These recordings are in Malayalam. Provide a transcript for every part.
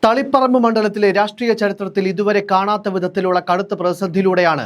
തളിപ്പറമ്പ് മണ്ഡലത്തിലെ രാഷ്ട്രീയ ചരിത്രത്തിൽ ഇതുവരെ കാണാത്ത വിധത്തിലുള്ള കടുത്ത പ്രതിസന്ധിയിലൂടെയാണ്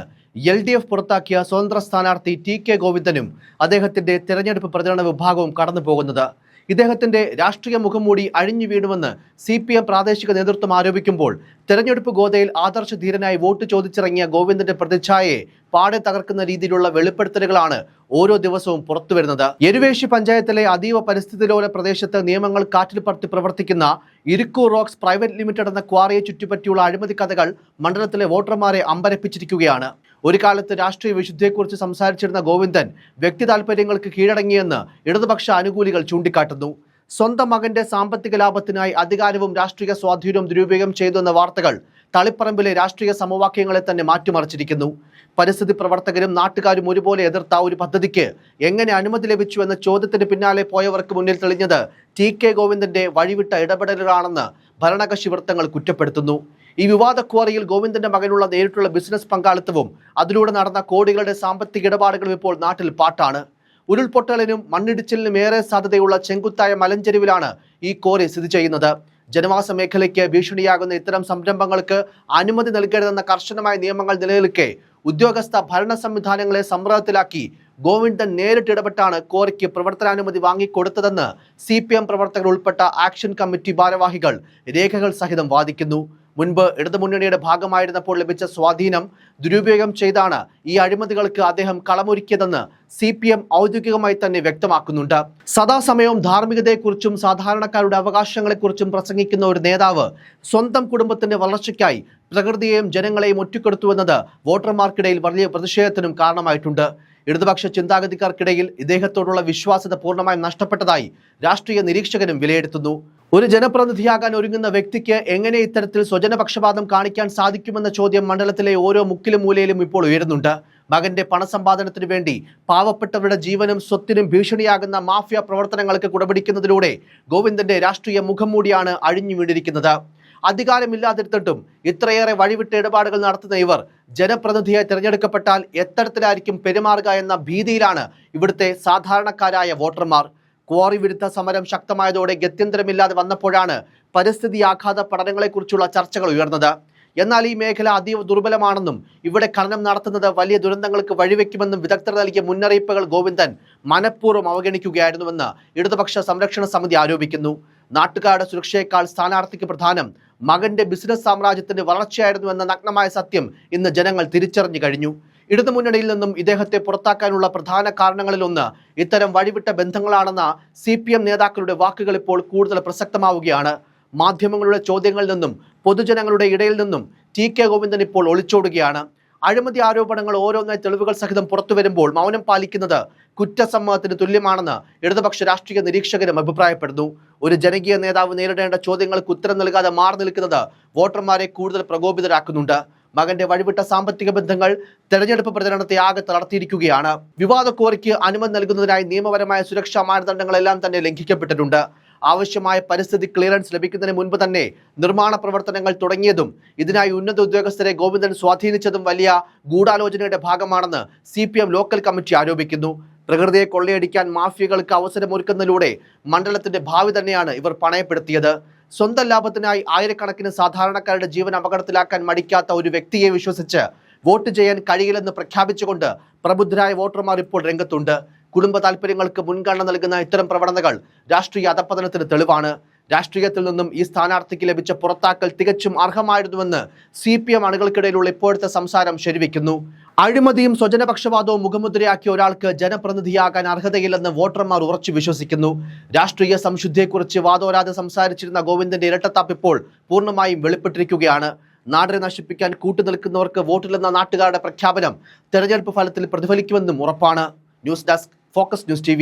LDF പുറത്താക്കിയ സ്വതന്ത്ര സ്ഥാനാർത്ഥി TK ഗോവിന്ദനും അദ്ദേഹത്തിന്റെ തെരഞ്ഞെടുപ്പ് പ്രചരണ വിഭാഗവും കടന്നുപോകുന്നത്. ഇദ്ദേഹത്തിന്റെ രാഷ്ട്രീയ മുഖംമൂടി അഴിഞ്ഞു വീണുവെന്ന് CPM പ്രാദേശിക നേതൃത്വം ആരോപിക്കുമ്പോൾ തെരഞ്ഞെടുപ്പ് ഗോതയിൽ ആദർശധീരനായി വോട്ട് ചോദിച്ചിറങ്ങിയ ഗോവിന്ദന്റെ പ്രതിച്ഛായയെ പാടെ തകർക്കുന്ന രീതിയിലുള്ള വെളിപ്പെടുത്തലുകളാണ് ഓരോ ദിവസവും പുറത്തുവരുന്നത്. എരുവേശി പഞ്ചായത്തിലെ അതീവ പരിസ്ഥിതിലോല പ്രദേശത്ത് നിയമങ്ങൾ കാറ്റിൽ പറത്തി പ്രവർത്തിക്കുന്ന ഇരിക്കൂർ റോക്സ് പ്രൈവറ്റ് ലിമിറ്റഡ് എന്ന ക്വാറിയെ ചുറ്റിപ്പറ്റിയുള്ള അഴിമതി കഥകൾ മണ്ഡലത്തിലെ വോട്ടർമാരെ അമ്പരപ്പിച്ചിരിക്കുകയാണ്. ഒരു കാലത്ത് രാഷ്ട്രീയ വിശുദ്ധിയെക്കുറിച്ച് സംസാരിച്ചിരുന്ന ഗോവിന്ദൻ വ്യക്തി താൽപര്യങ്ങൾക്ക് കീഴടങ്ങിയെന്ന് ഇടതുപക്ഷ അനുകൂലികൾ ചൂണ്ടിക്കാട്ടുന്നു. സ്വന്തം മകന്റെ സാമ്പത്തിക ലാഭത്തിനായി അധികാരവും രാഷ്ട്രീയ സ്വാധീനവും ദുരുപയോഗം ചെയ്തെന്ന വാർത്തകൾ തളിപ്പറമ്പിലെ രാഷ്ട്രീയ സമവാക്യങ്ങളെ തന്നെ മാറ്റിമറിച്ചിരിക്കുന്നു. പരിസ്ഥിതി പ്രവർത്തകരും നാട്ടുകാരും ഒരുപോലെ എതിർത്ത ഒരു പദ്ധതിക്ക് എങ്ങനെ അനുമതി ലഭിച്ചു എന്ന ചോദ്യത്തിന് പിന്നാലെ പോയവർക്ക് മുന്നിൽ തെളിഞ്ഞത് TK ഗോവിന്ദന്റെ വഴിവിട്ട ഇടപെടലുകളാണെന്ന് ഭരണകക്ഷി വൃത്തങ്ങൾ കുറ്റപ്പെടുത്തുന്നു. ഈ വിവാദ ക്വാറിയിൽ ഗോവിന്ദന്റെ മകനുള്ള നേരിട്ടുള്ള ബിസിനസ് പങ്കാളിത്തവും അതിലൂടെ നടന്ന കോടികളുടെ സാമ്പത്തിക ഇടപാടുകളും ഇപ്പോൾ നാട്ടിൽ പാട്ടാണ്. ഉരുൾപൊട്ടലിനും മണ്ണിടിച്ചിലിനും ഏറെ സാധ്യതയുള്ള ചെങ്കുത്തായ മലഞ്ചെരുവിലാണ് ഈ ക്വാറി സ്ഥിതി ചെയ്യുന്നത്. ജനവാസ മേഖലയ്ക്ക് ഭീഷണിയാകുന്ന ഇത്തരം സംരംഭങ്ങൾക്ക് അനുമതി നൽകരുതെന്ന കർശനമായ നിയമങ്ങൾ നിലനിൽക്കെ ഉദ്യോഗസ്ഥ ഭരണ സംവിധാനങ്ങളെ സമ്മർദ്ദത്തിലാക്കി ഗോവിന്ദൻ നേരിട്ട് ഇടപെട്ടാണ് ക്വാറിക്ക് പ്രവർത്തനാനുമതി വാങ്ങിക്കൊടുത്തതെന്ന് CPM പ്രവർത്തകർ ഉൾപ്പെട്ട ആക്ഷൻ കമ്മിറ്റി ഭാരവാഹികൾ രേഖകൾ സഹിതം വാദിക്കുന്നു. മുൻപ് ഇടതുമുന്നണിയുടെ ഭാഗമായിരുന്നപ്പോൾ ലഭിച്ച സ്വാധീനം ദുരുപയോഗം ചെയ്താണ് ഈ അഴിമതികൾക്ക് അദ്ദേഹം കളമൊരുക്കിയതെന്ന് CPM ഔദ്യോഗികമായി തന്നെ വ്യക്തമാക്കുന്നുണ്ട്. സദാസമയവും ധാർമ്മികതയെക്കുറിച്ചും സാധാരണക്കാരുടെ അവകാശങ്ങളെക്കുറിച്ചും പ്രസംഗിക്കുന്ന ഒരു നേതാവ് സ്വന്തം കുടുംബത്തിന്റെ വളർച്ചയ്ക്കായി പ്രകൃതിയെയും ജനങ്ങളെയും ഒറ്റപ്പെടുത്തുവെന്നത് വോട്ടർമാർക്കിടയിൽ വലിയ പ്രതിഷേധത്തിനും കാരണമായിട്ടുണ്ട്. ഇടതുപക്ഷ ചിന്താഗതിക്കാർക്കിടയിൽ ഇദ്ദേഹത്തോടുള്ള വിശ്വാസ്യത പൂർണ്ണമായും നഷ്ടപ്പെട്ടതായി രാഷ്ട്രീയ നിരീക്ഷകരും വിലയിരുത്തുന്നു. ഒരു ജനപ്രതിനിധിയാകാൻ ഒരുങ്ങുന്ന വ്യക്തിക്ക് എങ്ങനെ ഇത്തരത്തിൽ സ്വജനപക്ഷപാതം കാണിക്കാൻ സാധിക്കുമെന്ന ചോദ്യം മണ്ഡലത്തിലെ ഓരോ മുക്കിലും മൂലയിലും ഇപ്പോൾ ഉയരുന്നുണ്ട്. മകന്റെ പണസമ്പാദനത്തിനു വേണ്ടി പാവപ്പെട്ടവരുടെ ജീവനും സ്വത്തിനും ഭീഷണിയാകുന്ന മാഫിയ പ്രവർത്തനങ്ങൾക്ക് കുടപിടിക്കുന്നതിലൂടെ ഗോവിന്ദന്റെ രാഷ്ട്രീയ മുഖം മൂടിയാണ് അഴിഞ്ഞു വീണിരിക്കുന്നത്. അധികാരമില്ലാതിരുന്നിട്ടും ഇത്രയേറെ വഴിവിട്ട ഇടപാടുകൾ നടത്തുന്ന ഇവർ ജനപ്രതിനിധിയായി തിരഞ്ഞെടുക്കപ്പെട്ടാൽ എത്തരത്തിലായിരിക്കും പെരുമാറുക എന്ന ഭീതിയിലാണ് ഇവിടുത്തെ സാധാരണക്കാരായ വോട്ടർമാർ. ക്വാറി വിരുദ്ധ സമരം ശക്തമായതോടെ ഗത്യന്തരമില്ലാതെ വന്നപ്പോഴാണ് പരിസ്ഥിതി ആഘാത പഠനങ്ങളെക്കുറിച്ചുള്ള ചർച്ചകൾ ഉയർന്നത്. എന്നാൽ ഈ മേഖല അതീവ ദുർബലമാണെന്നും ഇവിടെ ഖനനം നടത്തുന്നത് വലിയ ദുരന്തങ്ങൾക്ക് വഴിവെക്കുമെന്നും വിദഗ്ധർ നൽകിയ മുന്നറിയിപ്പുകൾ ഗോവിന്ദൻ മനഃപൂർവ്വം അവഗണിക്കുകയായിരുന്നുവെന്ന് ഇടതുപക്ഷ സംരക്ഷണ സമിതി ആരോപിക്കുന്നു. നാട്ടുകാരുടെ സുരക്ഷയേക്കാൾ സ്ഥാനാർത്ഥിക്ക് പ്രധാനം മകന്റെ ബിസിനസ് സാമ്രാജ്യത്തിന്റെ വളർച്ചയായിരുന്നുവെന്ന നഗ്നമായ സത്യം ഇന്ന് ജനങ്ങൾ തിരിച്ചറിഞ്ഞു കഴിഞ്ഞു. ഇടതുമുന്നണിയിൽ നിന്നും ഇദ്ദേഹത്തെ പുറത്താക്കാനുള്ള പ്രധാന കാരണങ്ങളിലൊന്ന് ഇത്തരം വഴിവിട്ട ബന്ധങ്ങളാണെന്ന CPM നേതാക്കളുടെ വാക്കുകൾ ഇപ്പോൾ കൂടുതൽ പ്രസക്തമാവുകയാണ്. മാധ്യമങ്ങളുടെ ചോദ്യങ്ങളിൽ നിന്നും പൊതുജനങ്ങളുടെ ഇടയിൽ നിന്നും TK ഗോവിന്ദൻ ഇപ്പോൾ ഒളിച്ചോടുകയാണ്. അഴിമതി ആരോപണങ്ങൾ ഓരോന്നായി തെളിവുകൾ സഹിതം പുറത്തു വരുമ്പോൾ മൗനം പാലിക്കുന്നത് കുറ്റസമ്മതത്തിന് തുല്യമാണെന്ന് ഇടതുപക്ഷ രാഷ്ട്രീയ നിരീക്ഷകരും അഭിപ്രായപ്പെടുന്നു. ഒരു ജനകീയ നേതാവ് നേരിടേണ്ട ചോദ്യങ്ങൾക്ക് ഉത്തരം നൽകാതെ മാറി നിൽക്കുന്നത് വോട്ടർമാരെ കൂടുതൽ പ്രകോപിതരാക്കുന്നുണ്ട്. മകന്റെ വഴിവിട്ട സാമ്പത്തിക ബന്ധങ്ങൾ തെരഞ്ഞെടുപ്പ് പ്രചരണത്തെ ആകെ തളർത്തിയിരിക്കുകയാണ്. വിവാദ ക്വാറിക്ക് അനുമതി നൽകുന്നതിനായി നിയമപരമായ സുരക്ഷാ മാനദണ്ഡങ്ങളെല്ലാം തന്നെ ലംഘിക്കപ്പെട്ടിട്ടുണ്ട്. ആവശ്യമായ പരിസ്ഥിതി ക്ലിയറൻസ് ലഭിക്കുന്നതിന് മുൻപ് തന്നെ നിർമ്മാണ പ്രവർത്തനങ്ങൾ തുടങ്ങിയതും ഇതിനായി ഉന്നത ഉദ്യോഗസ്ഥരെ ഗോവിന്ദൻ സ്വാധീനിച്ചതും വലിയ ഗൂഢാലോചനയുടെ ഭാഗമാണെന്ന് CPM ലോക്കൽ കമ്മിറ്റി ആരോപിക്കുന്നു. പ്രകൃതിയെ കൊള്ളയടിക്കാൻ മാഫിയകൾക്ക് അവസരമൊരുക്കുന്നതിലൂടെ മണ്ഡലത്തിന്റെ ഭാവി തന്നെയാണ് ഇവർ പണയപ്പെടുത്തിയത്. സ്വന്തം ലാഭത്തിനായി ആയിരക്കണക്കിന് സാധാരണക്കാരുടെ ജീവൻ അപകടത്തിലാക്കാൻ മടിക്കാത്ത ഒരു വ്യക്തിയെ വിശ്വസിച്ച് വോട്ട് ചെയ്യാൻ കഴിയില്ലെന്ന് പ്രഖ്യാപിച്ചുകൊണ്ട് പ്രബുദ്ധരായ വോട്ടർമാർ ഇപ്പോൾ രംഗത്തുണ്ട്. കുടുംബ താൽപര്യങ്ങൾക്ക് മുൻഗണന നൽകുന്ന ഇത്തരം പ്രവണതകൾ രാഷ്ട്രീയ അധപ്പതനത്തിന് തെളിവാണ്. രാഷ്ട്രീയത്തിൽ നിന്നും ഈ സ്ഥാനാർത്ഥിക്ക് ലഭിച്ച പുറത്താക്കൽ തികച്ചും അർഹമായിരുന്നുവെന്ന് CPM അണികൾക്കിടയിലുള്ള ഇപ്പോഴത്തെ സംസാരം ശരിവെക്കുന്നു. അഴിമതിയും സ്വജനപക്ഷപാതവും മുഖമുദ്രയാക്കിയ ഒരാൾക്ക് ജനപ്രതിനിധിയാകാൻ അർഹതയില്ലെന്ന് വോട്ടർമാർ ഉറച്ചു വിശ്വസിക്കുന്നു. രാഷ്ട്രീയ സംശുദ്ധിയെക്കുറിച്ച് വാദോരാതെ സംസാരിച്ചിരുന്ന ഗോവിന്ദന്റെ ഇരട്ടത്താപ്പ് ഇപ്പോൾ പൂർണ്ണമായും വെളിപ്പെട്ടിരിക്കുകയാണ്. നാടിനെ നശിപ്പിക്കാൻ കൂട്ടുനിൽക്കുന്നവർക്ക് വോട്ടില്ലെന്ന നാട്ടുകാരുടെ പ്രഖ്യാപനം തെരഞ്ഞെടുപ്പ് ഫലത്തിൽ പ്രതിഫലിക്കുമെന്നും ഉറപ്പാണ്. News desk, focus news TV.